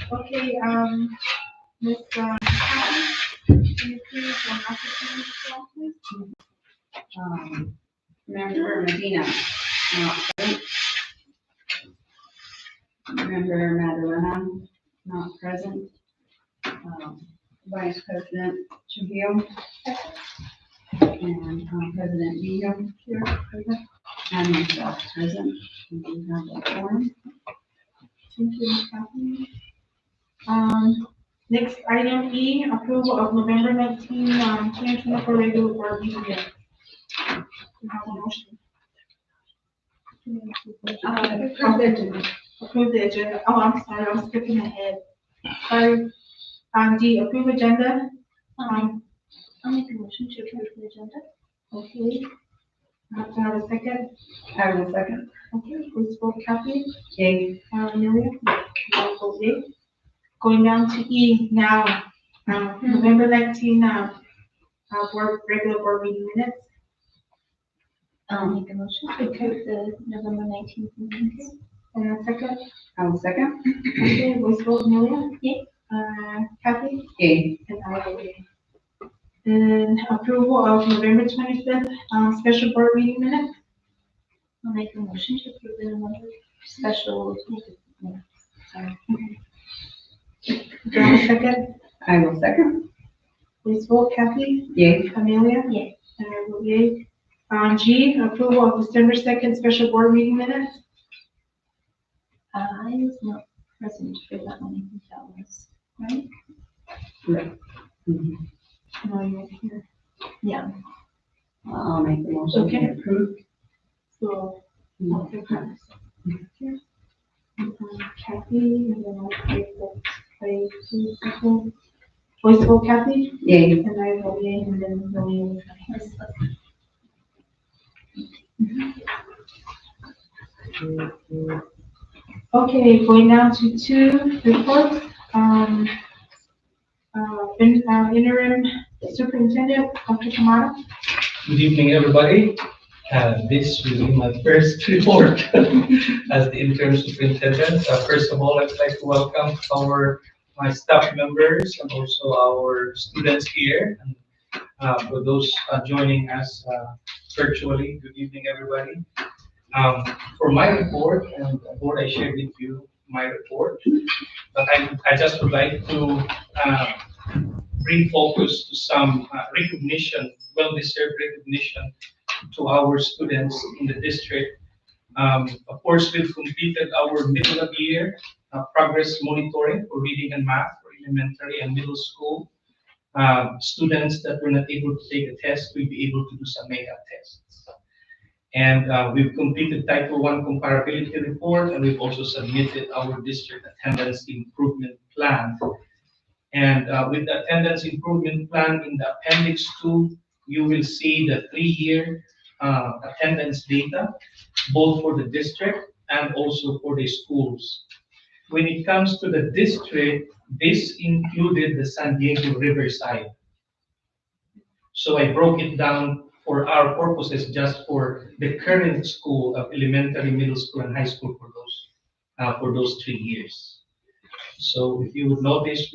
Okay, Ms. Patty, can you please announce the call, please? Member Medina, not present. Member Madalena, not present. Vice President Trujillo. And President Villa here present. And myself present. We do have a forum. Thank you, Ms. Patty. Next item E, approval of November 19, 2024 regular board meeting minutes. We have a motion. Approve the agenda. Oh, I'm sorry, I was skipping ahead. Sorry. D, approve agenda. I'll make a motion to approve the agenda. Okay. I have to have a second. I will second. Okay, please vote Kathy. Yay. Amelia. I vote yea. Going down to E now, November 19, regular board meeting minutes. I'll make a motion to approve the November 19th minutes. And a second. I will second. Okay, voice vote Amelia. Yay. Kathy. Yay. And I vote yea. And approval of November 25th, special board meeting minutes. I'll make a motion to approve the November special minutes. Sorry. Do I have a second? I will second. Please vote Kathy. Yay. Amelia. Yay. And I vote yea. G, approval of December 2nd, special board meeting minutes. I was not present for that one. I think that was, right? Right. Mhm. No, you weren't here. Yeah. I'll make the motion Okay. to approve. So, No. Kathy, and then I'll take the, play 2 seconds. Voice vote Kathy, Yay. and I vote yea, and then Lillian. Okay, going down to 2 reports. Interim Superintendent, Dr. Kamada. Good evening, everybody. This will be my first report as the interim superintendent. First of all, I'd like to welcome my staff members and also our students here. And for those joining us virtually, good evening, everybody. For my report, and the board, I shared with you my report, but I just would like to bring focus to some recognition, well-deserved recognition to our students in the district. Of course, we've completed our middle of year progress monitoring for reading and math for elementary and middle school. Students that were not able to take a test will be able to do some makeup tests. And we've completed Title I comparability report, and we've also submitted our district attendance improvement plan. And with the attendance improvement plan in the appendix 2, you will see the 3-year attendance data, both for the district and also for the schools. When it comes to the district, this included the San Diego Riverside. So I broke it down for our purposes just for the current school of elementary, middle school, and high school for those 3 years. So if you would notice,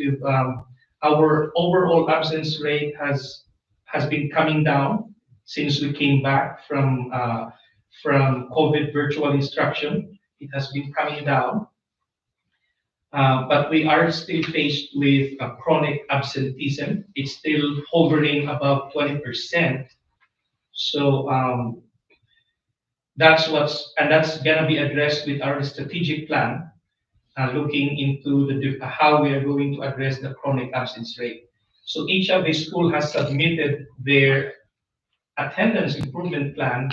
our overall absence rate has been coming down since we came back from COVID virtual instruction. It has been coming down, but we are still faced with a chronic absenteeism. It's still hovering above 20%. So that's gonna be addressed with our strategic plan. Looking into how we are going to address the chronic absence rate. So each of the school has submitted their attendance improvement plan,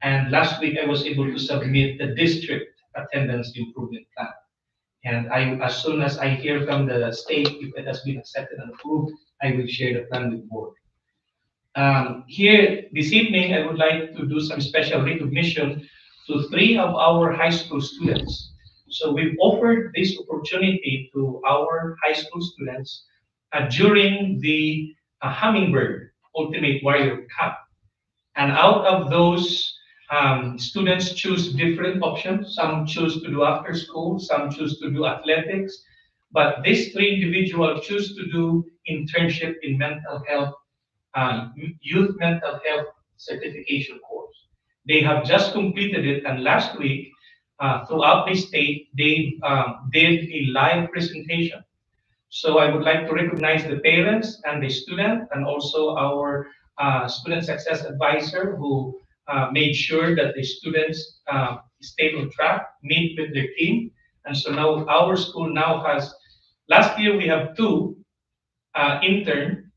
and last week I was able to submit the district attendance improvement plan. And as soon as I hear from the state if it has been accepted and approved, I will share the plan with the board. Here this evening, I would like to do some special recognition to 3 of our high school students. So we've offered this opportunity to our high school students during the Hummingbird Ultimate Warrior Cup. And out of those, students choose different options. Some choose to do after school, some choose to do athletics, But these three individuals choose to do internship in mental health, youth mental health certification course. They have just completed it, and last week, throughout the state, they did a live presentation. So I would like to recognize the parents and the student, and also our student success advisor who made sure that the students stayed on track, meet with their team. And so now our school now has, last year we have two intern.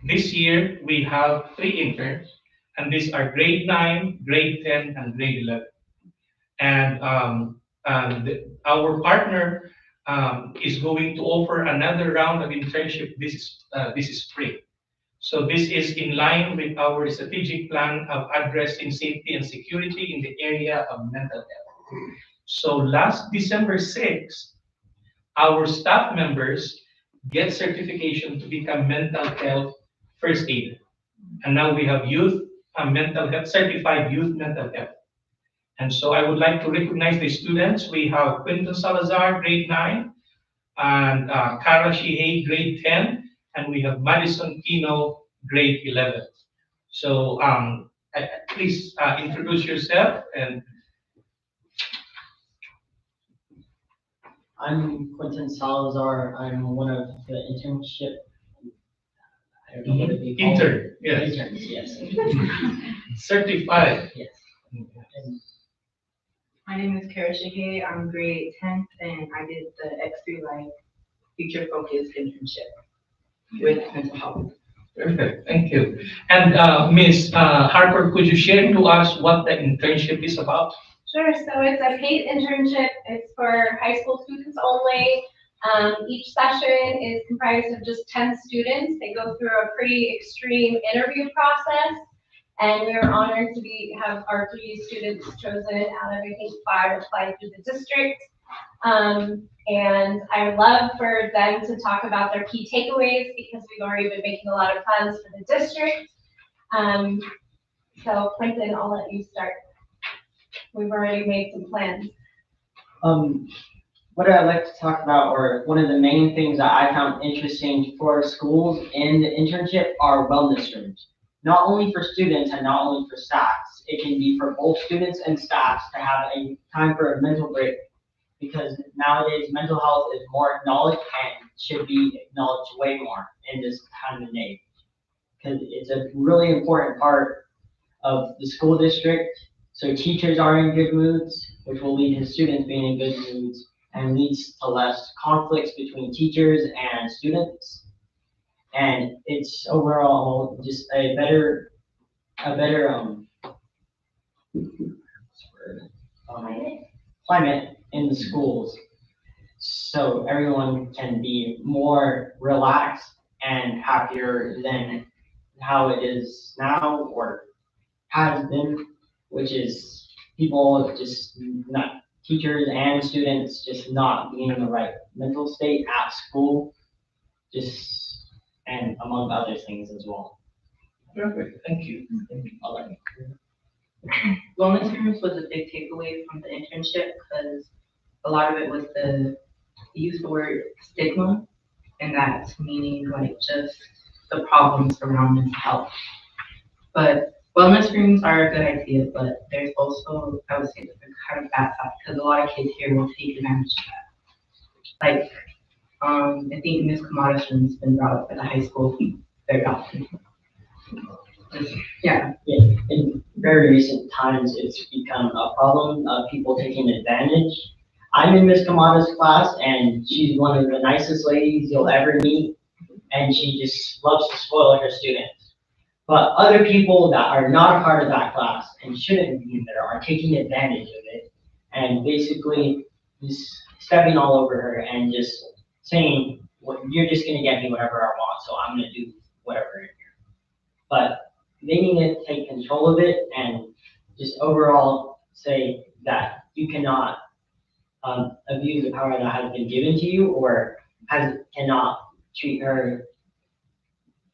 This year we have three interns, and these are grade 9, grade 10, and grade 11. And our partner is going to offer another round of internship this spring. So this is in line with our strategic plan of addressing safety and security in the area of mental health. So last December 6th, our staff members get certification to become mental health first aid. And now we have youth mental health, certified youth mental health. And so I would like to recognize the students. We have Quinton Salazar, grade 9, and Kara Shihei, grade 10, and we have Madison Kino, grade 11. So please introduce yourself. And I'm Quentin Salazar. I'm one of the internship. I don't know what it'd be called. intern, yes, Interns, yes. certified. Yes. And My name is Kara Shihei. I'm grade 10th and I did the X3 Life Future Focused internship with mental health. Perfect, thank you. And Ms. Harper, could you share to us what the internship is about? Sure, so it's a paid internship. It's for high school students only. Each session is comprised of just 10 students. They go through a pretty extreme interview process. And we are honored to have our 3 students chosen out of, I think, 5 applied through the district. And I would love for them to talk about their key takeaways because we've already been making a lot of plans for the district. So Quentin, I'll let you start. We've already made some plans. what I'd like to talk about, or one of the main things that I found interesting for schools in the internship, are wellness rooms. Not only for students and not only for staffs, it can be for both students and staffs to have a time for a mental break. Because nowadays mental health is more acknowledged and should be acknowledged way more in this time and age. Because it's a really important part of the school district. So teachers are in good moods, which will lead to students being in good moods and leads to less conflicts between teachers and students. And it's overall just a better climate in the schools, so everyone can be more relaxed and happier than how it is now or has been, which is people just not, teachers and students just not being in the right mental state at school, and among other things as well. Perfect, thank you. Wellness rooms was a big takeaway from the internship because a lot of it was they used the word stigma, and that's meaning like just the problems around mental health. But wellness rooms are a good idea, but there's also, I would say, the kind of bad side because a lot of kids here will take advantage of that. Like, I think Ms. Kamada's room has been brought up at the high school very often. Yeah. In very recent times, it's become a problem of people taking advantage. I'm in Miss Kamada's class, and she's one of the nicest ladies you'll ever meet, and she just loves to spoil her students. But other people that are not a part of that class and shouldn't be there are taking advantage of it and basically just stepping all over her and just saying, well, you're just gonna get me whatever I want, so I'm gonna do whatever in here. But they need to take control of it and just overall say that you cannot abuse the power that has been given to you, or cannot treat her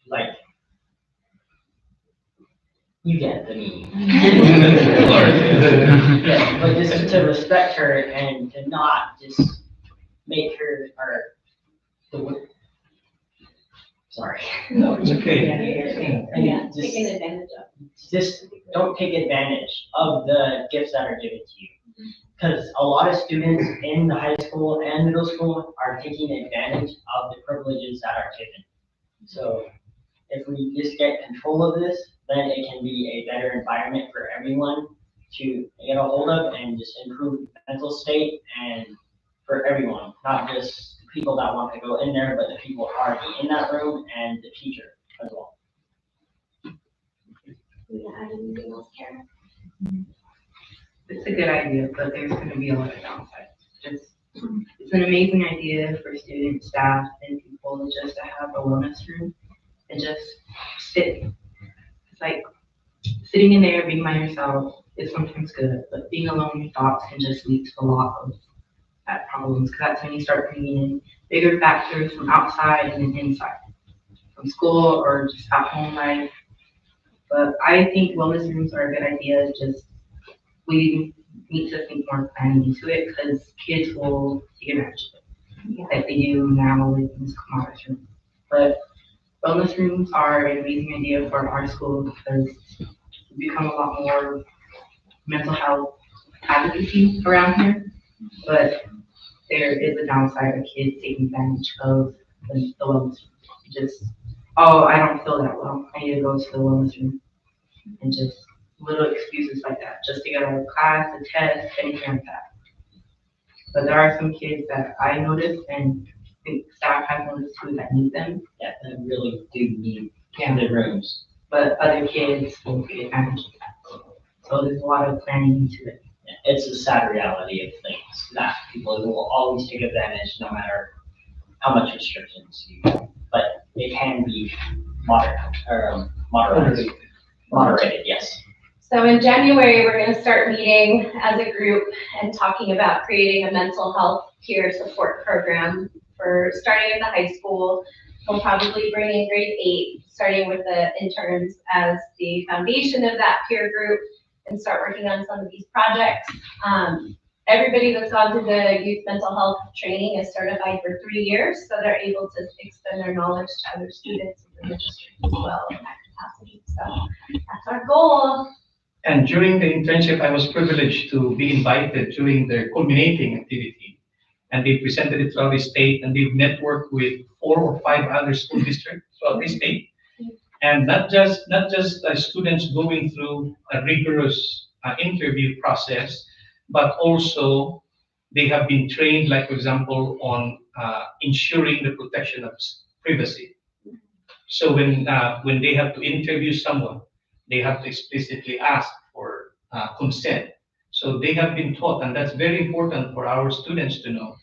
like, you get the meaning. Yeah, but just to respect her and to not just make her or the what? Sorry. No, it's okay. And Yeah, just- taken advantage of. Just don't take advantage of the gifts that are given to you. Because a lot of students in the high school and middle school are taking advantage of the privileges that are given. So if we just get control of this, then it can be a better environment for everyone to get a hold of and just improve mental state and for everyone, not just the people that want to go in there, but the people already in that room and the teacher as well. Yeah, I didn't even know, Karen. It's a good idea, but there's gonna be a lot of downsides. Just, it's an amazing idea for students, staff, and people just to have a wellness room and just sit. It's like sitting in there, being by yourself is sometimes good, but being alone in your thoughts can just lead to a lot of bad problems, because that's when you start bringing in bigger factors from outside and then inside, from school or just at home life. But I think wellness rooms are a good idea, just we need to think more planning into it, because kids will take advantage of it, like they do now with Ms. Kamara's room. But wellness rooms are an amazing idea for our school, because we become a lot more mental health advocacy around here. But there is a downside of kids taking advantage of the wellness room. Just, oh, I don't feel that well, I need to go to the wellness room, and just little excuses like that, just to get out of class, a test, anything like that. But there are some kids that I noticed, and I think staff has noticed too, that need them, Yeah, they really do need yeah, the rooms. but other kids won't take advantage of that. So there's a lot of planning into it. It's a sad reality of things that people will always take advantage no matter how much restrictions you have. But it can be moderated, yes. So in January, we're gonna start meeting as a group and talking about creating a mental health peer support program for starting in the high school. We'll probably bring in grade 8, starting with the interns as the foundation of that peer group and start working on some of these projects. Everybody that's gone through the youth mental health training is certified for 3 years, so they're able to extend their knowledge to other students in the district as well in that capacity. So that's our goal. And during the internship, I was privileged to be invited during their culminating activity. And they presented it throughout the state, and they've networked with 4 or 5 other school districts throughout the state. And not just students going through a rigorous interview process, but also they have been trained, like for example, on ensuring the protection of privacy. So when they have to interview someone, they have to explicitly ask for consent. So they have been taught, and that's very important for our students to know,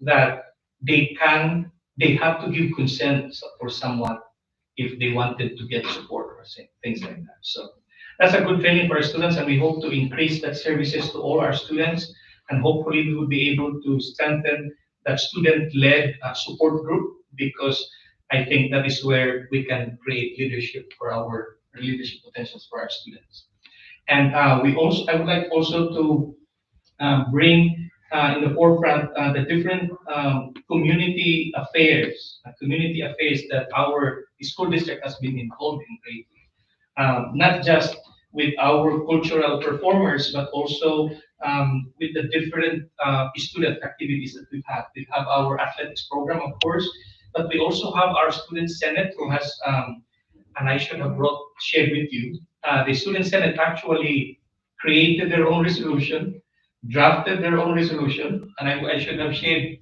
that they have to give consent for someone if they wanted to get support or things like that. So that's a good training for our students, and we hope to increase that services to all our students, and hopefully we will be able to strengthen that student-led support group, because I think that is where we can create leadership for our leadership potentials for our students. And I would like also to bring in the forefront the different community affairs that our school district has been involved in greatly. Not just with our cultural performers, but also with the different student activities that we've had. We have our athletics program, of course, but we also have our student senate who has, and I should have shared with you, the student senate actually created their own resolution, drafted their own resolution, and I should have shared,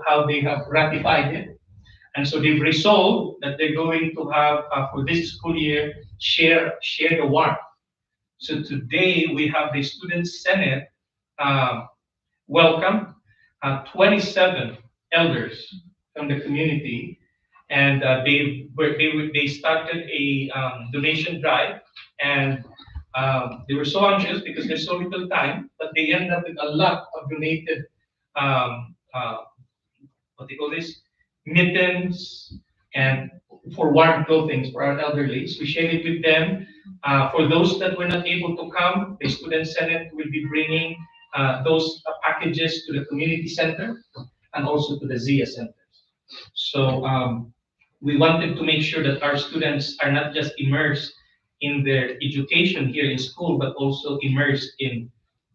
how they have ratified it. And so they've resolved that they're going to have, for this school year, share the warmth. So today we have the student senate welcome 27 elders from the community, and they started a donation drive, and they were so anxious because there's so little time, but they ended up with a lot of donated what they call this, mittens, and for warm clothing for our elderly. So we shared it with them. For those that were not able to come, the student senate will be bringing those packages to the community center and also to the ZIA centers. So we wanted to make sure that our students are not just immersed in their education here in school, but also immersed in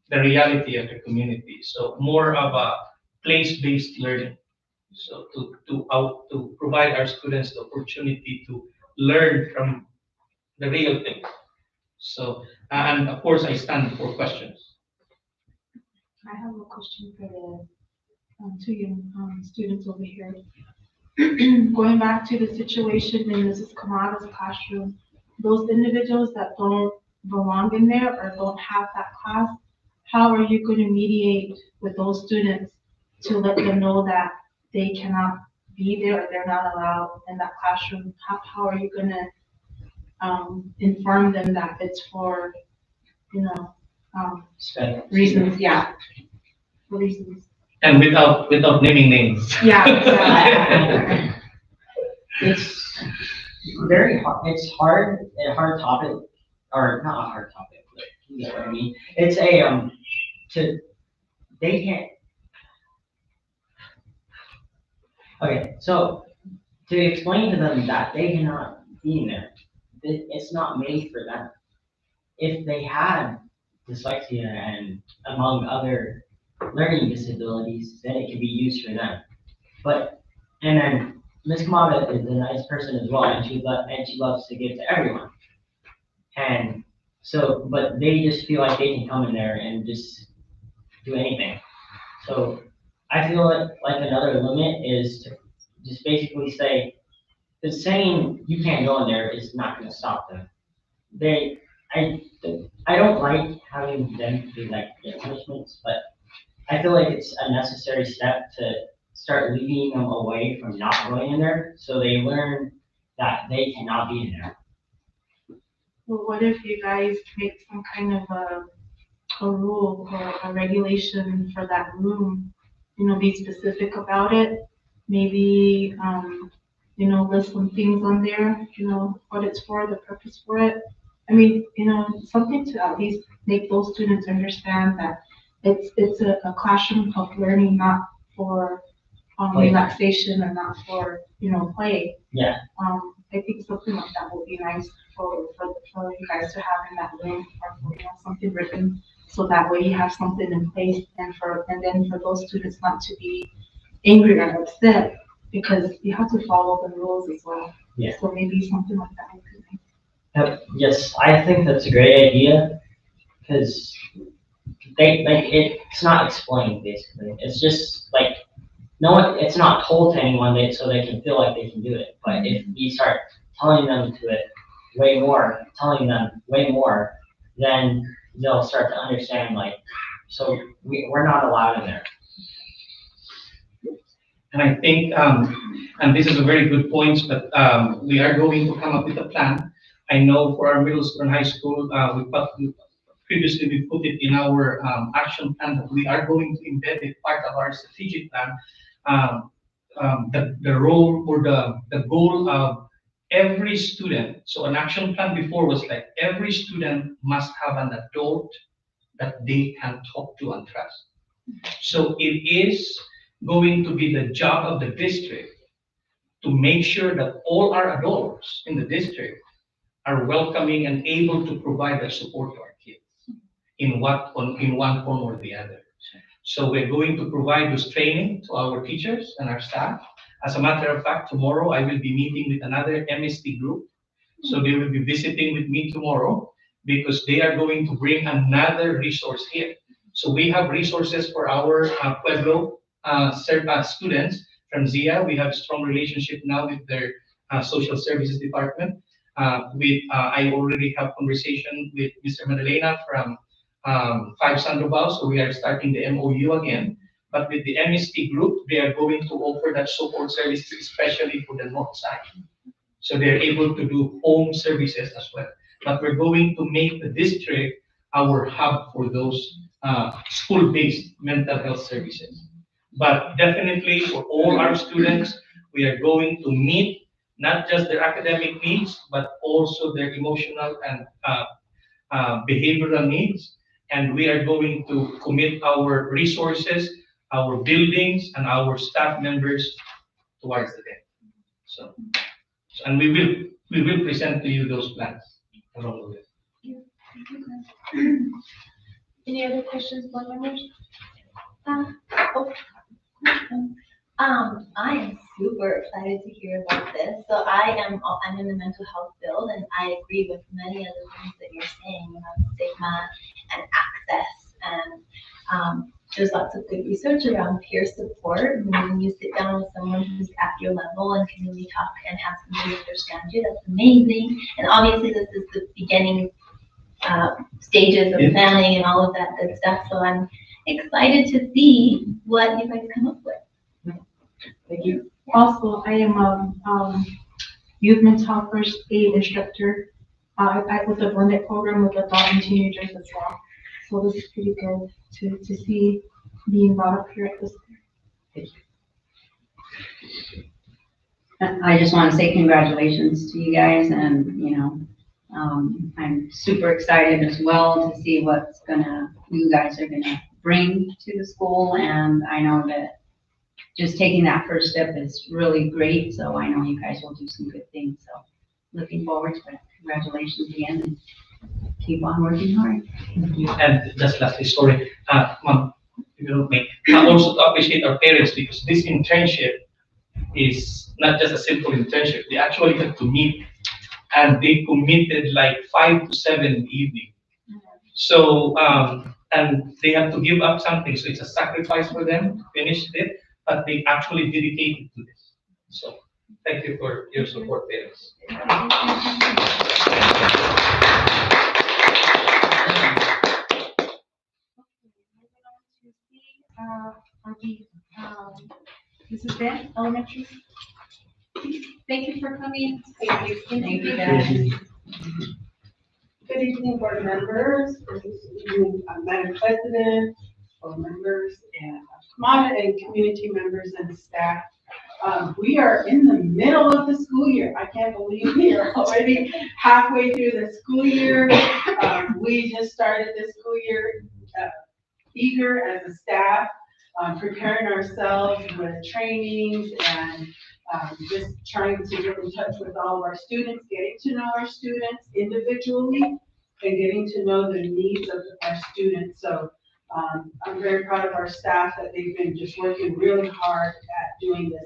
the reality of the community. So more of a place-based learning. So to provide our students the opportunity to learn from the real thing. So and of course I stand for questions. I have a question for the two young students over here. Going back to the situation in Mrs. Kamada's classroom, those individuals that don't belong in there or don't have that class, how are you going to mediate with those students to let them know that they cannot be there or they're not allowed in that classroom? How are you going to inform them that it's for, you know, reasons, yeah, for reasons. And without naming names. Yeah, yeah. It's very hard, it's hard, a hard topic, or not a hard topic, but you get what I mean. It's to, they can't, okay, so to explain to them that they cannot be in there, it's not made for them. If they had dyslexia and among other learning disabilities, then it could be used for them. But, and then Ms. Kamada is a nice person as well, and she loves to give to everyone. And so, but they just feel like they can come in there and just do anything. So I feel like another limit is to just basically say, because saying you can't go in there is not gonna stop them. They, I, I don't like having them do like get punishments, but I feel like it's a necessary step to start leading them away from not going in there, so they learn that they cannot be in there. Well, what if you guys make some kind of a rule or a regulation for that room? You know, be specific about it. Maybe, you know, list some things on there, you know, what it's for, the purpose for it. I mean, you know, something to at least make those students understand that it's a classroom of learning, not for Play. relaxation or not for, you know, play. Yeah. I think something like that would be nice for you guys to have in that room, or for, you know, something written, so that way you have something in place, and then for those students not to be angry or upset, because you have to follow the rules as well. Yeah. So maybe something like that would be nice. Yes, I think that's a great idea, because it's not explained basically. It's just like, no one, it's not told to anyone so they can feel like they can do it. But if you start telling them to it telling them way more, then they'll start to understand like, so we're not allowed in there. And I think, and this is a very good point, but we are going to come up with a plan. I know for our middle school and high school, previously we put it in our action plan that we are going to embed it part of our strategic plan. The role or the goal of every student. So an action plan before was like every student must have an adult that they can talk to and trust. So it is going to be the job of the district to make sure that all our adults in the district are welcoming and able to provide that support to our kids in one form or the other. So we're going to provide this training to our teachers and our staff. As a matter of fact, tomorrow I will be meeting with another MST group. So they will be visiting with me tomorrow because they are going to bring another resource here. So we have resources for our Pueblo students from ZIA. We have a strong relationship now with their social services department. I already have conversation with Mr. Madalena from 5 Sandoval, so we are starting the MOU again. But with the MST group, they are going to offer that support services, especially for the north side. So they're able to do home services as well. But we're going to make the district our hub for those school-based mental health services. But definitely for all our students, we are going to meet not just their academic needs, but also their emotional and behavioral needs. And we are going to commit our resources, our buildings, and our staff members towards the end. So, and we will present to you those plans along the way. Any other questions, board members? I am super excited to hear about this. So I'm in the mental health field, and I agree with many of the things that you're saying about stigma and access. And there's lots of good research around peer support. And when you sit down with someone who's at your level and can really talk and have somebody understand you, that's amazing. And obviously, this is the beginning stages of planning and all of that good stuff. So I'm excited to see what you guys come up with. Thank you. Also, I am youth mental first aid instructor. I with a blended program with adult and teenagers as well. So this is pretty good to see being brought up here at this. I just want to say congratulations to you guys, and I'm super excited as well to see what's you guys are gonna bring to the school, and I know that just taking that first step is really great, so I know you guys will do some good things, so looking forward to it. Congratulations again, and keep on working hard. And just lastly, sorry, Ma'am, if you don't make, also to appreciate our parents, because this internship is not just a simple internship. They actually have to meet, and they committed like 5 to 7 in the evening. So, and they have to give up something, so it's a sacrifice for them to finish it, but they actually dedicated to this. So, thank you for your support, parents. Mrs. Ben, elementary. Thank you for coming. Thank you, guys. Good evening, board members, good evening, Madam President, board members, and Kamada and community members and staff. We are in the middle of the school year. I can't believe we are already halfway through the school year. We just started this school year eager as a staff, preparing ourselves with trainings and just trying to get in touch with all of our students, getting to know our students individually and getting to know the needs of our students. So I'm very proud of our staff that they've been just working really hard at doing this.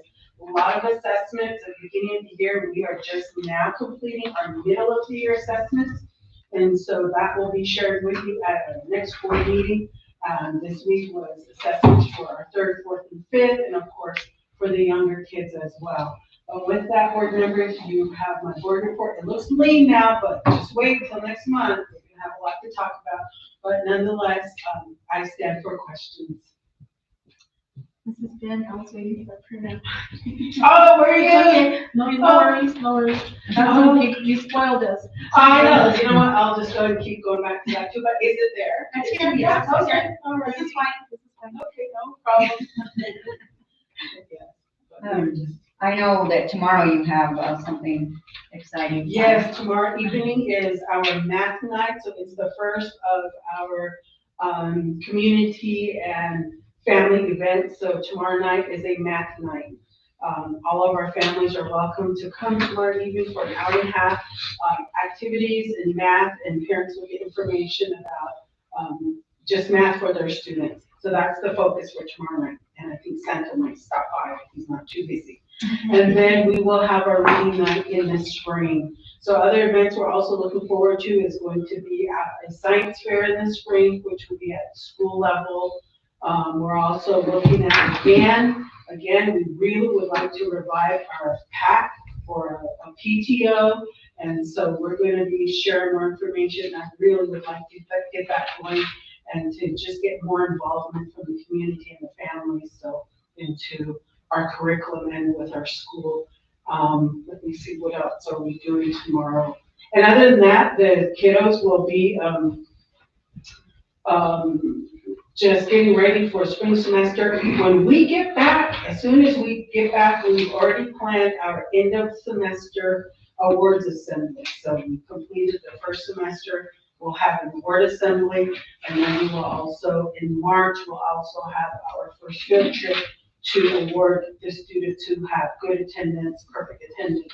A lot of assessments at the beginning of the year. We are just now completing our middle of the year assessments. And so that will be shared with you at our next board meeting. This week was assessments for our 3rd, 4th, and 5th, and of course, for the younger kids as well. But with that, board members, you have my board report. It looks lean now, but just wait until next month. We're going to have a lot to talk about. But nonetheless, I stand for questions. Mrs. Ben, I was waiting for a printout. Oh, where are you? Okay. No worries, no worries. That's okay. You spoiled us. I know. You know what? I'll just go and keep going back to that too. But is it there? It's here, yes. Okay. All right. This is fine. This is fine. Okay, no problem. I know that tomorrow you have something exciting. Yes, tomorrow evening is our math night, so it's the first of our community and family events. So tomorrow night is a math night. All of our families are welcome to come tomorrow evening for an hour and a half, activities in math, and parents will get information about just math for their students. So that's the focus for tomorrow night. And I think Santa might stop by if he's not too busy. And then we will have our reading night in the spring. So other events we're also looking forward to is going to be a science fair in the spring, which will be at school level. We're also looking at again, we really would like to revive our PAC for a PTO. And so we're going to be sharing more information. I really would like to get that going and to just get more involvement from the community and the families. So into our curriculum and with our school. Let me see, what else are we doing tomorrow? And other than that, the kiddos will be just getting ready for spring semester. When we get back, as soon as we get back, we've already planned our end of semester awards assembly. So we completed the first semester. We'll have an award assembly, and then we will also, in March, we'll also have our first field trip to award the students who have good attendance, perfect attendance,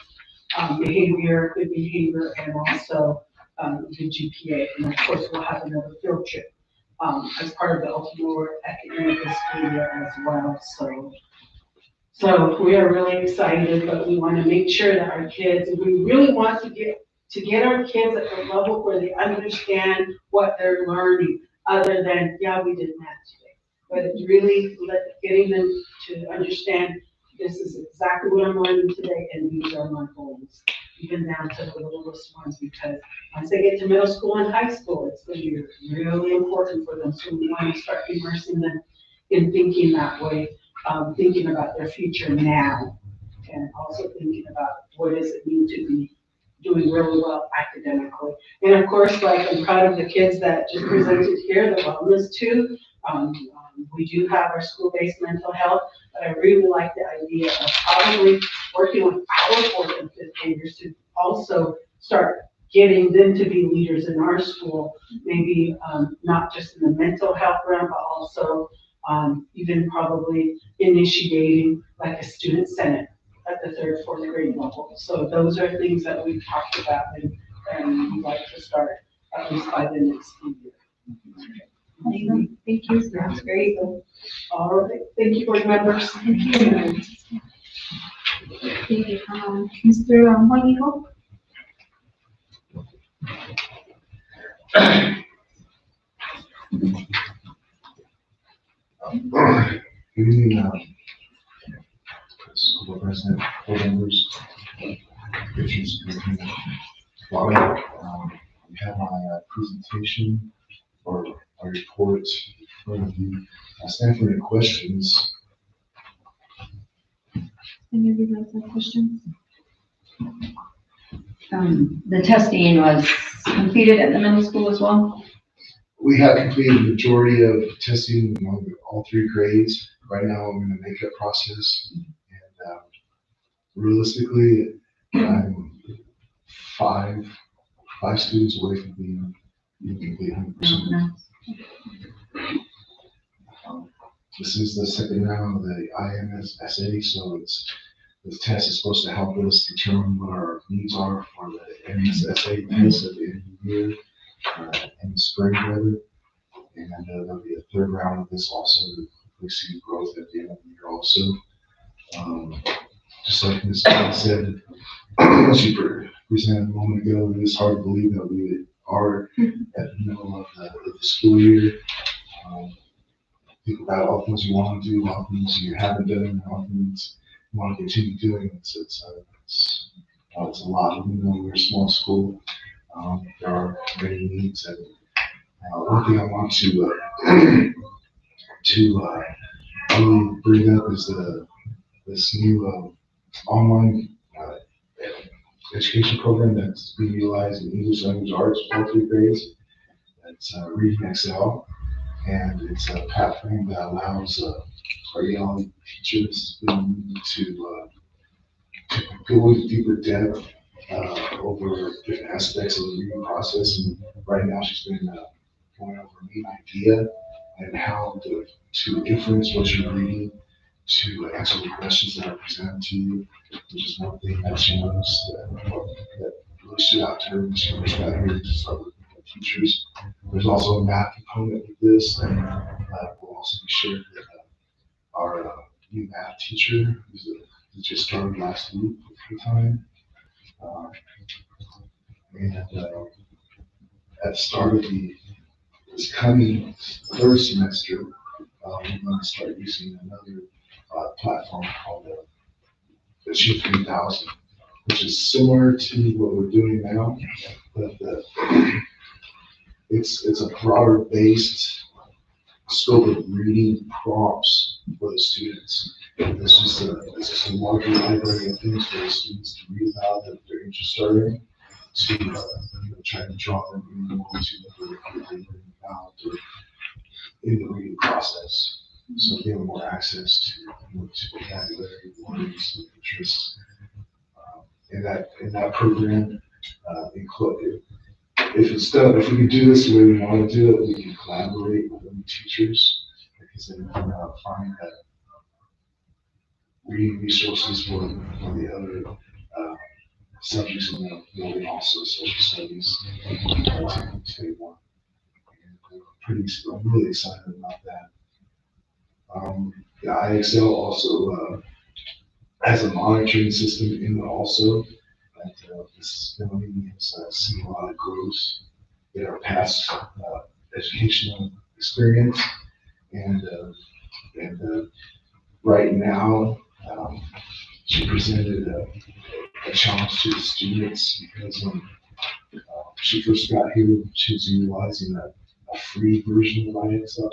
good behavior, and also the GPA. And of course, we'll have another field trip as part of the ultimate award at the end of the school year as well. So we are really excited, but we want to make sure that our kids, we really want to get our kids at the level where they understand what they're learning, other than, yeah, we did math today. But it's really getting them to understand this is exactly what I'm learning today, and these are my goals, even down to the littlest ones, because once they get to middle school and high school, it's going to be really important for them. So we want to start immersing them in thinking that way, thinking about their future now, and also thinking about what does it mean to be doing really well academically. And of course, like, I'm proud of the kids that just presented here, the wellness too. We do have our school-based mental health, but I really like the idea of probably working with our fourth and fifth graders to also start getting them to be leaders in our school, maybe not just in the mental health realm, but also even probably initiating like a student senate at the third, fourth grade level. So those are things that we've talked about and we'd like to start at least by the next school year. Awesome. Thank you. That's great. All right, thank you, board members. Thank you. Okay, Mr. Juanico? Good evening, School President, board members, officials, we have my presentation or my report in front of you. I stand for any questions. Any of you guys have questions? The testing was completed at the middle school as well? We have completed the majority of testing among all three grades. Right now, I'm in the makeup process, and realistically, I'm five students away from being complete 100%. This is the second round of the IMSSA, so this test is supposed to help us determine what our needs are for the MSSA test at the end of the year, in the spring rather. And there'll be a third round of this also to hopefully see growth at the end of the year also. Just like Ms. Bell said, she presented a moment ago, it is hard to believe that we are at the middle of the school year. Think about all things you want to do, all things you haven't done, and all things you want to continue doing. It's a lot. Even though we're a small school, there are many needs. And one thing I want to really bring up is this new online education program that's being utilized in English language arts for all three grades. It's Reading Excel, and it's a platform that allows our young teachers to go into deeper depth over different aspects of the reading process. And right now, she's been going over a main idea and how to influence what you're reading, to answer the questions that are presented to you, which is one thing that she noticed that really stood out to her when she first got here to start working with teachers. There's also a math component with this, and will also be shared with our new math teacher, who just started last week for the time. And at the start of this coming third semester, we're going to start using another platform called the Shift 3000, which is similar to what we're doing now, but it's a broader based scope of reading prompts for the students. It's just a larger library of things for the students to read about that they're interested in, to try to draw them into what they're reading about in the reading process. So give them more access to vocabulary, words, and interests. In that program, if we can do this the way we want to do it, we can collaborate with other teachers, because then we can find that reading resources for the other subjects in the building, also social studies, to take one. And I'm really excited about that. The IXL also has a monitoring system in it also. That this building has seen a lot of growth in our past educational experience, and right now she presented a challenge to the students because when she first got here, she was utilizing a free version of IXL,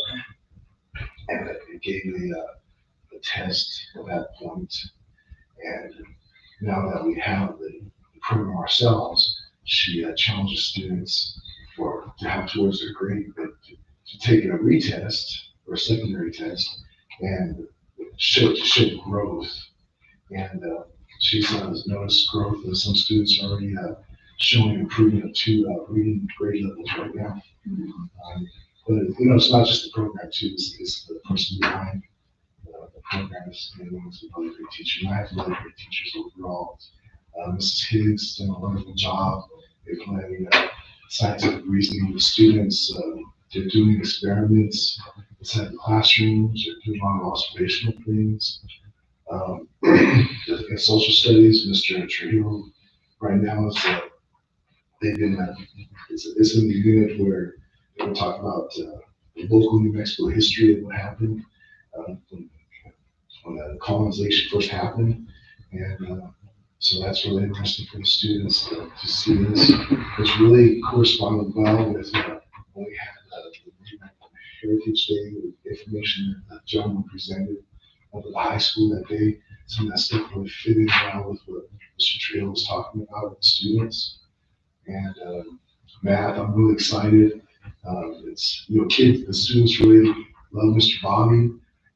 and it gave a test at that point. And now that we have the program ourselves, she challenges students to have towards their grade, but to take a retest or a secondary test and show growth. And she's noticed growth, and some students are already showing improvement up to reading grade levels right now. But it's not just the program too; it's the person behind the program is a really great teacher. And I have really great teachers overall. Mrs. Higgs has done a wonderful job implementing scientific reasoning with students. They're doing experiments inside the classrooms. They're doing a lot of observational things. In social studies, Mr. Trujillo right now is they've been it's in the unit where they will talk about the local New Mexico history of what happened when the colonization first happened, and so that's really interesting for the students to see this. It's really corresponded well with when we had the Heritage Day, the information that the gentleman presented over the high school that day. Some of that stuff really fitted well with what Mr. Trail was talking about with the students. And math, I'm really excited. It's kids, the students really love Mr. Bobby,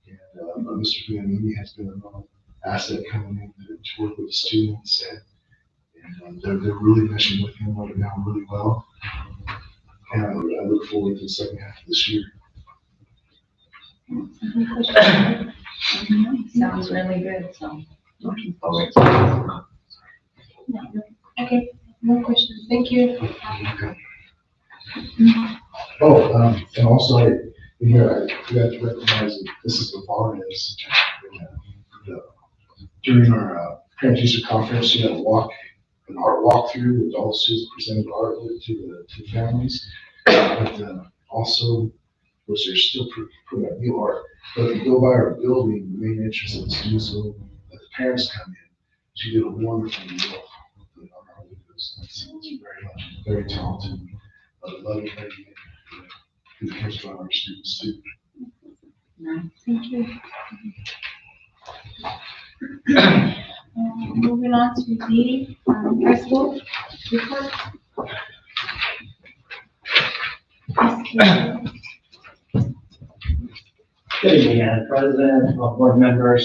and Mr. Giannini has been a real asset coming in to work with the students, and they're really meshing with him right now really well. And I look forward to the second half of this year. Sounds really good, so looking forward to it. Okay, no questions. Thank you. Oh, and also in here, I forgot to recognize that this is the bar is during our parent-teacher conference, you had an art walkthrough with all the students presented art to the families. But also, which they're still putting up new art. But if you go by our building, the main entrance of the students, so that the parents come in, she did a wonderful job on our windows. It's very talented, loving lady, who cares about our students too. Thank you. Moving on to the high school report. Good evening, Madam President, board members,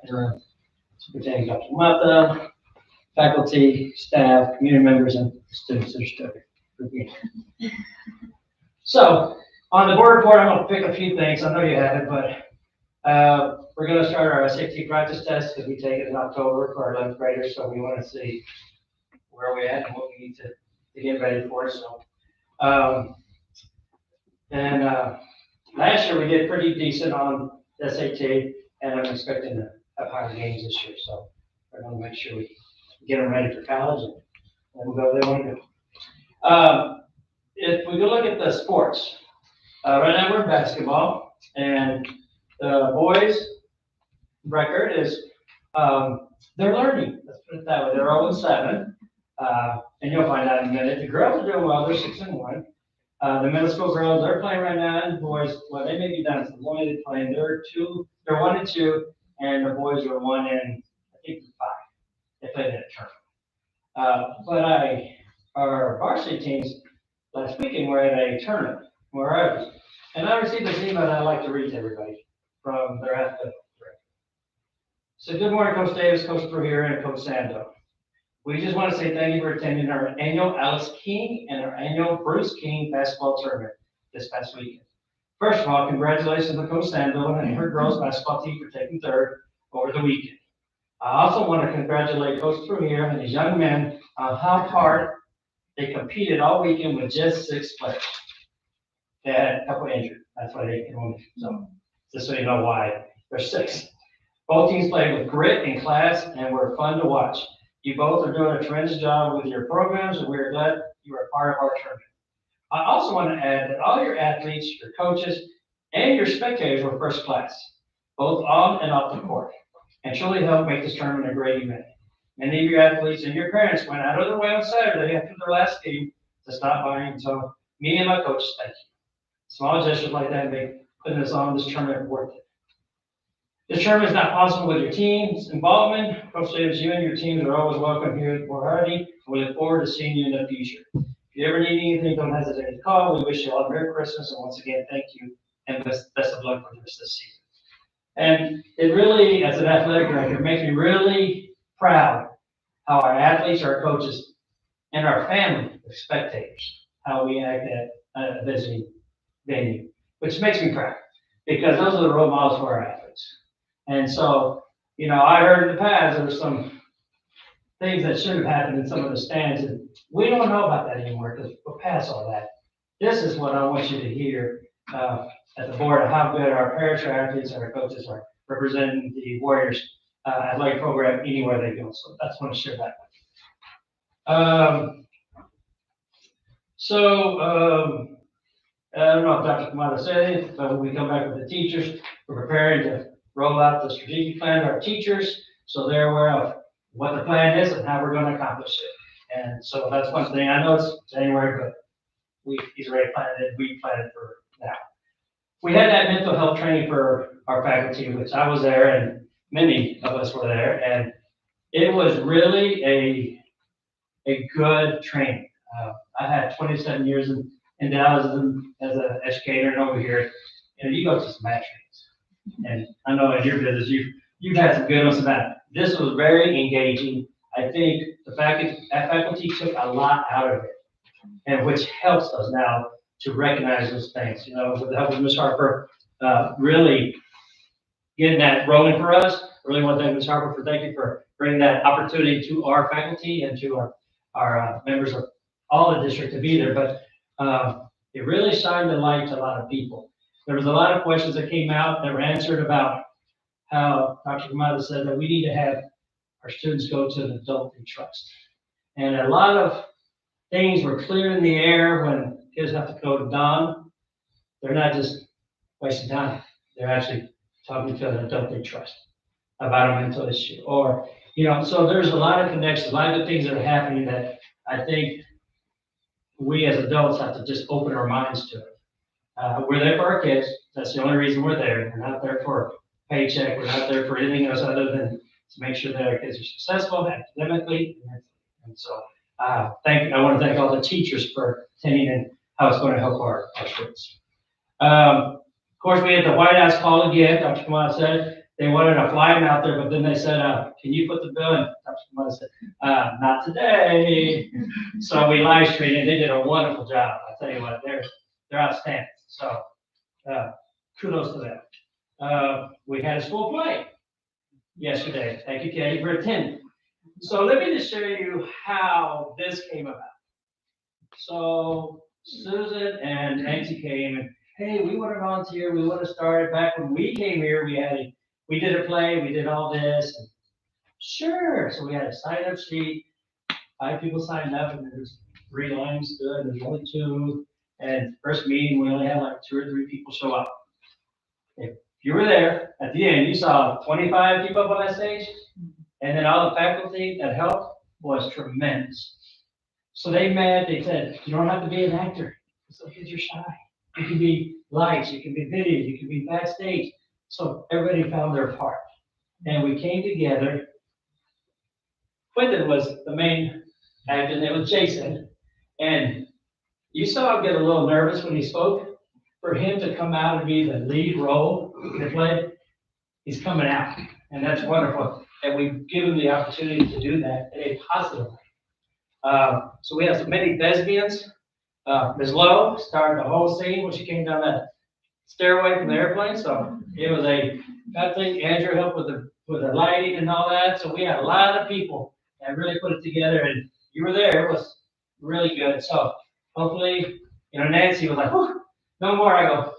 interim superintendent Dr. Mata, faculty, staff, community members, and students that are still here. So, on the board report, I'm going to pick a few things. I know you have it, but we're going to start our SAT practice test because we take it in October for our 11th graders, so we want to see where we're at and what we need to get ready for. So, last year we did pretty decent on SAT, and I'm expecting to have higher gains this year. So we're going to make sure we get them ready for college and we'll go where they want to go. If we go look at the sports, right now we're in basketball, and the boys' record is they're learning. Let's put it that way. They're 0-7, and you'll find out in a minute. The girls are doing well. They're 6-1. The middle school girls, they're playing right now, and the boys, well, they may be done. So the they're playing, they're 1-2, and the boys are 1-5. They played in a tournament. But our varsity teams last weekend were at a tournament where I was, and I received this email that I'd like to read to everybody from their athletic director. So good morning, Coach Davis, Coach Trujillo, and Coach Sando. We just want to say thank you for attending our annual Alice King and our annual Bruce King basketball tournament this past weekend. First of all, congratulations to Coach Sandville and her girls basketball team for taking third. over the weekend. I also want to congratulate Coach Premier and his young men on how hard they competed all weekend with just 6 players. They had a couple injured, that's why they can only, so, just so you know why, there's 6. Both teams played with grit and class and were fun to watch. You both are doing a tremendous job with your programs, and we're glad you are part of our tournament. I also want to add that all your athletes, your coaches, and your spectators were first class, both on and off the court, and truly helped make this tournament a great event. Many of your athletes and your parents went out of their way on Saturday after their last game to stop by and tell me and my coaches thank you. Small gestures like that make putting this tournament worth it. This tournament is not possible with your team's involvement. Coach Davis, you and your teams are always welcome here at Fort Hardy, and we look forward to seeing you in the future. If you ever need anything, don't hesitate to call. We wish you all a Merry Christmas, and once again, thank you, and best of luck for the rest of the season. And it really, as an athletic director, makes me really proud how our athletes, our coaches, and our family, the spectators, how we act at a visiting venue, which makes me proud, because those are the role models for our athletes. And so, you know, I heard in the past there were some things that should have happened in some of the stands, and we don't know about that anymore because we're past all that. This is what I want you to hear at the board of how good our parents, our athletes, and our coaches are representing the Warriors athletic program anywhere they go. So that's what I want to share that with you. I don't know if Dr. Kamada said it, but when we come back with the teachers, we're preparing to roll out the strategic plan to our teachers so they're aware of what the plan is and how we're going to accomplish it. And so that's one thing. I know it's January, but he's already planned it. We planned it for now. We had that mental health training for our faculty, which I was there and many of us were there. And it was really a good training. I had 27 years in Dallas as an educator, and over here, you know, you go to some bad trainings. And I know in your business, you've had some good ones and bad. This was very engaging. I think the faculty took a lot out of it, and which helps us now to recognize those things. You know, with the help of Ms. Harper, really getting that rolling for us. I really want to thank Ms. Harper for thank you for bringing that opportunity to our faculty and to our members of all the district to be there. But it really shined the light to a lot of people. There was a lot of questions that came out that were answered about how Dr. Kamada said that we need to have our students go to an adult they trust. And a lot of things were clear in the air when kids have to go to Don. They're not just wasting time. They're actually talking to an adult they trust about a mental issue. Or, you know, so there's a lot of connections, a lot of things that are happening that I think we as adults have to just open our minds to it. We're there for our kids. That's the only reason we're there. We're not there for a paycheck. We're not there for anything else other than to make sure that our kids are successful academically. And so I want to thank all the teachers for attending and how it's going to help our students. Of course, we had the White House call again. Dr. Kamada said they wanted to fly him out there, but then they said, can you put the bill in? Dr. Kamada said, not today. So we live streamed and they did a wonderful job. I tell you what, they're outstanding. So kudos to them. We had a school play yesterday. Thank you, Katie, for attending. So let me just show you how this came about. So Susan and Nancy came and, hey, we want to volunteer. We want to start it. Back when we came here, we did a play. We did all this. And sure. So we had a sign-up sheet. 5 people signed up, and there's 3 lines good. There's only 2. And first meeting, we only had like 2 or 3 people show up. If you were there at the end, you saw 25 people up on that stage, and then all the faculty that helped was tremendous. So they said, you don't have to be an actor. Some kids are shy. You can be lights, you can be video, you can be backstage. So everybody found their part. And we came together. Quentin was the main actor, and it was Jason. And you saw him get a little nervous when he spoke. For him to come out and be the lead role in the play, he's coming out. And that's wonderful. And we've given him the opportunity to do that in a positive way. So we have so many thespians. Ms. Lowe started the whole scene when she came down that stairway from the airplane. So it was I think Andrew helped with with the lighting and all that, so we had a lot of people that really put it together, and you were there, it was really good, so hopefully, Nancy was like, oh, no more, I go,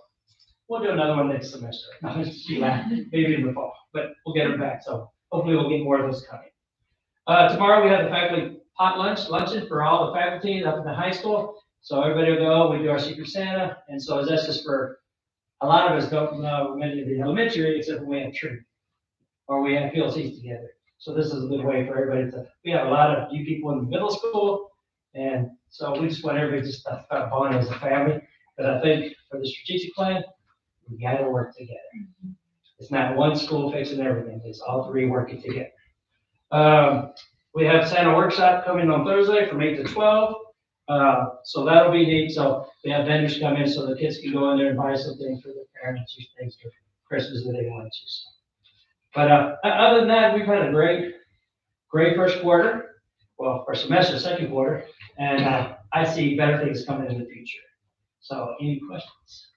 we'll do another one next semester. No, she laughed, maybe in the fall, but we'll get her back, so hopefully we'll get more of those coming. Tomorrow we have the faculty pot luncheon for all the faculty up in the high school, so everybody will go, we do our Secret Santa, and so that's just for, a lot of us don't know many of the elementary, except when we have tree, or we have PLCs together. So this is a good way for everybody to, we have a lot of new people in the middle school, and so we just want everybody to start bonding as a family. But I think for the strategic plan, we gotta work together. It's not one school fixing everything, it's all three working together. We have Santa workshop coming on Thursday from 8 to 12. So that'll be neat. So we have vendors come in so the kids can go in there and buy some things for their parents, or things for Christmas that they want to. So. But other than that, we've had a great first quarter. Well, first semester, second quarter, and I see better things coming in the future. So, any questions?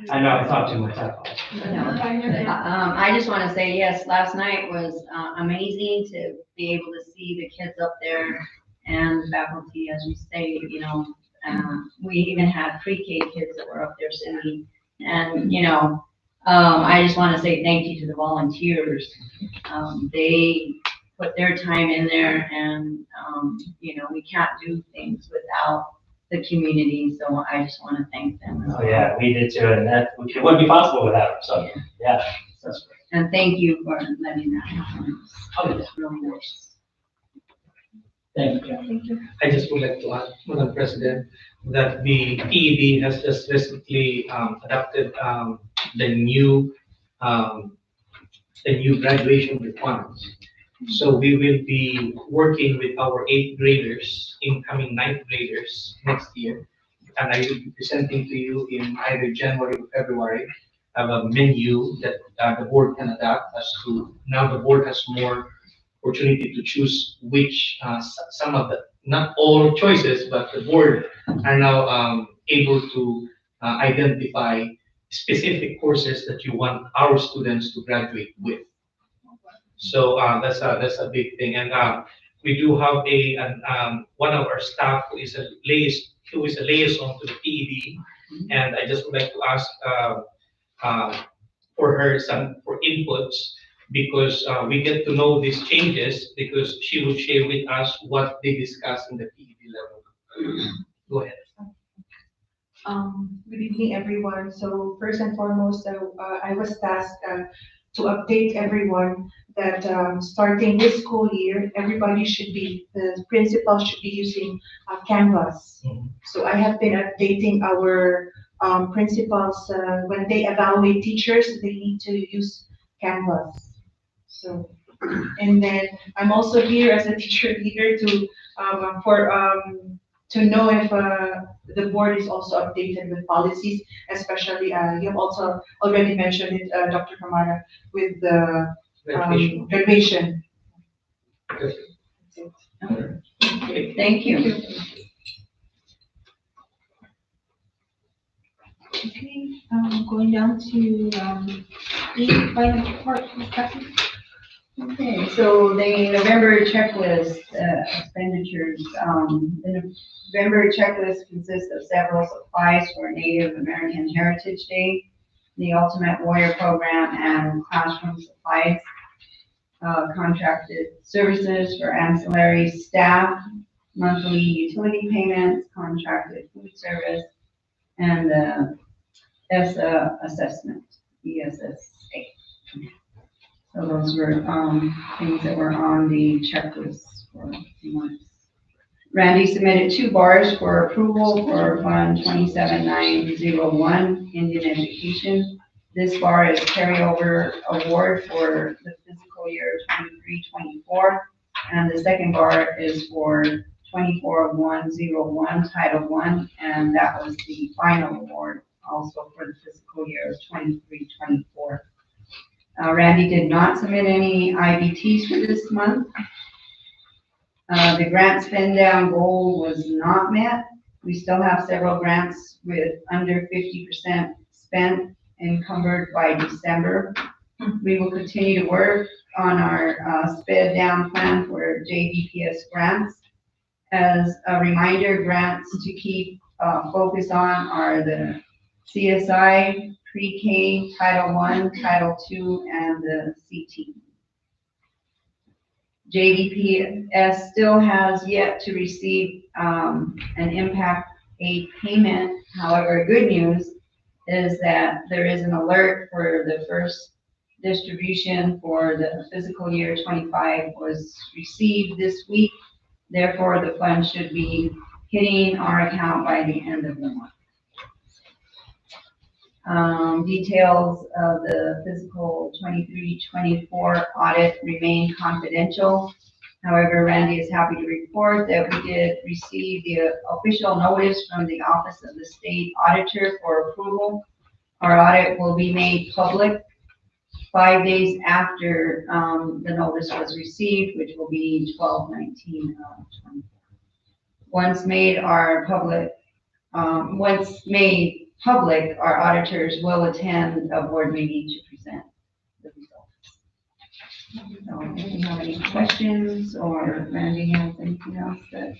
I know I talked too much. I just want to say, yes, last night was amazing to be able to see the kids up there and the faculty, as you say, we even had pre-K kids that were up there singing. And, I just want to say thank you to the volunteers. They put their time in there, and, we can't do things without the community, so I just want to thank them. Oh, yeah, we did too, and that it wouldn't be possible without them, so, yeah, that's great. And thank you for letting that happen. Oh, It's really nice. Thank you. Thank you. I just would like to add, Madam President, that the PED has just recently adopted the new graduation requirements. So we will be working with our 8th graders, incoming 9th graders next year. And I will be presenting to you in either January or February, a menu that the board can adapt as to, now the board has more opportunity to choose which, some of the, not all choices, but the board are now able to identify specific courses that you want our students to graduate with. So that's a big thing, and we do have one of our staff who is a liaison to the PED, and I just would like to ask for her for inputs, because we get to know these changes because she will share with us what they discuss in the PED level. Go ahead. Good evening, everyone. So first and foremost, I was tasked to update everyone that starting this school year, the principal should be using Canvas. Mhm. So I have been updating our principals, when they evaluate teachers, they need to use Canvas. So, and then I'm also here as a teacher leader to know if the board is also updated with policies, especially, you have also already mentioned it, Dr. Kamara, with the graduation. Good. Okay. Thank you. Okay, going down to the final part, Ms. Cassie. Okay, so the November checklist expenditures, the November checklist consists of several supplies for Native American Heritage Day, the Ultimate Warrior Program, and classroom supplies, contracted services for ancillary staff, monthly utility payments, contracted food service, and ESSA assessment, ESSA. So those were things that were on the checklist for a few months. Randy submitted 2 bars for approval for Fund 27901, Indian Education. This bar is carryover award for the fiscal year 23-24, and the second bar is for 24101, Title I, and that was the final award also for the fiscal year 23-24. Randy did not submit any IBTs for this month. The grant spend down goal was not met. We still have several grants with under 50% spent encumbered by December. We will continue to work on our sped down plan for JVPS grants. As a reminder, grants to keep focus on are the CSI, pre-K, Title I, Title II, and the CT. JVPS still has yet to receive an impact aid payment. However, good news is that there is an alert for the first distribution for the fiscal year 25 was received this week. Therefore, the fund should be hitting our account by the end of the month. Details of the fiscal 23-24 audit remain confidential. However, Randy is happy to report that we did receive the official notice from the Office of the State Auditor for approval. Our audit will be made public 5 days after the notice was received, which will be 12/19/24. Once made public, our auditors will attend a board meeting to present the results. So if you have any questions or Randy has anything else that.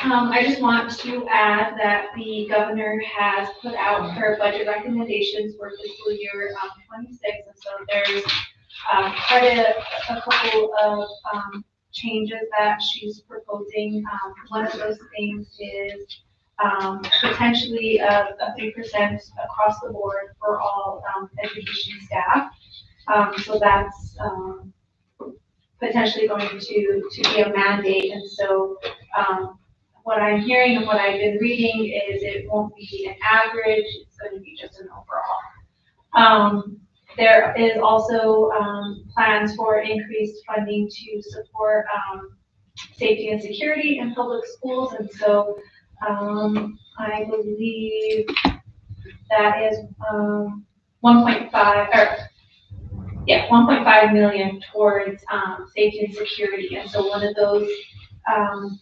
I just want to add that the governor has put out her budget recommendations for fiscal year 26, and so there's quite a couple of changes that she's proposing. One of those things is potentially a 3% across the board for all education staff. So that's potentially going to be a mandate, and so what I'm hearing and what I've been reading is it won't be an average, it's going to be just an overall. There is also plans for increased funding to support safety and security in public schools, and so I believe that is 1.5 million towards safety and security, and so one of those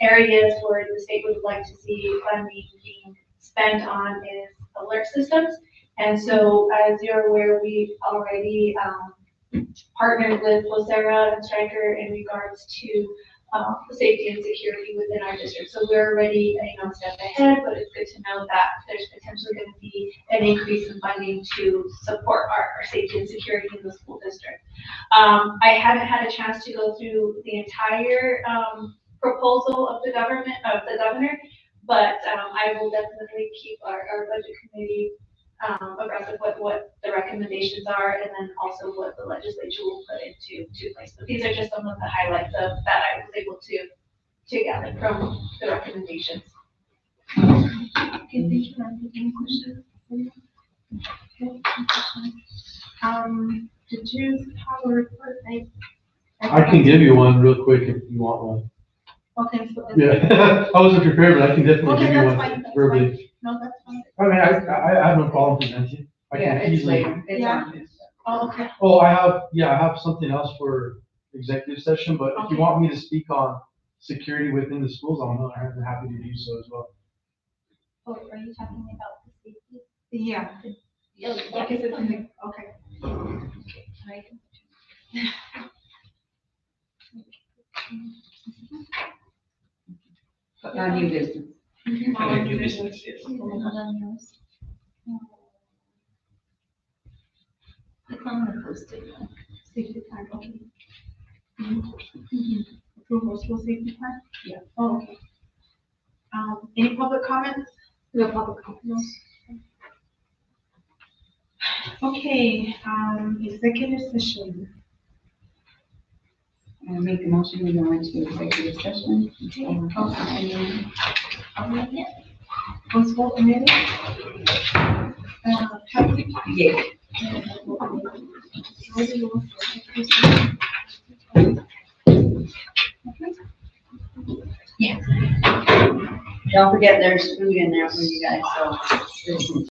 areas where the state would like to see funding being spent on is alert systems. And so, as you're aware, we've already partnered with Vocera and Stryker in regards to safety and security within our district. So we're already a step ahead, but it's good to know that there's potentially going to be an increase in funding to support our safety and security in the school district. I haven't had a chance to go through the entire proposal of the governor, but I will definitely keep our budget committee abreast of what the recommendations are, and then also what the legislature will put into place. But these are just some of the highlights that I was able to gather from the recommendations. Okay, thank you. Any questions? Okay. Did you have a report? I can give you one real quick if you want one. Okay, so. Yeah, I wasn't prepared, but I can definitely give you one fine, verbally. fine. No, that's fine. I mean, I have no problem presenting. I Yeah, can it's easily. later. It's Yeah. on this. Oh, okay. Oh, I have something else for executive session, but if you Okay. want me to speak on security within the schools, I'm more than happy to do so as well. Oh, are you talking about the safety? Yeah. Okay, so something, okay. Right. New business. New business, yes. It's on the posted one. Safety plan, okay. Approval of school safety plan? Yeah. Oh, okay. Any public comments? No public comments. Okay, executive session. I make a motion to go into executive session. Let's vote a minute. Patrick? Yeah. Yeah. Don't forget there's food in there for you guys, so.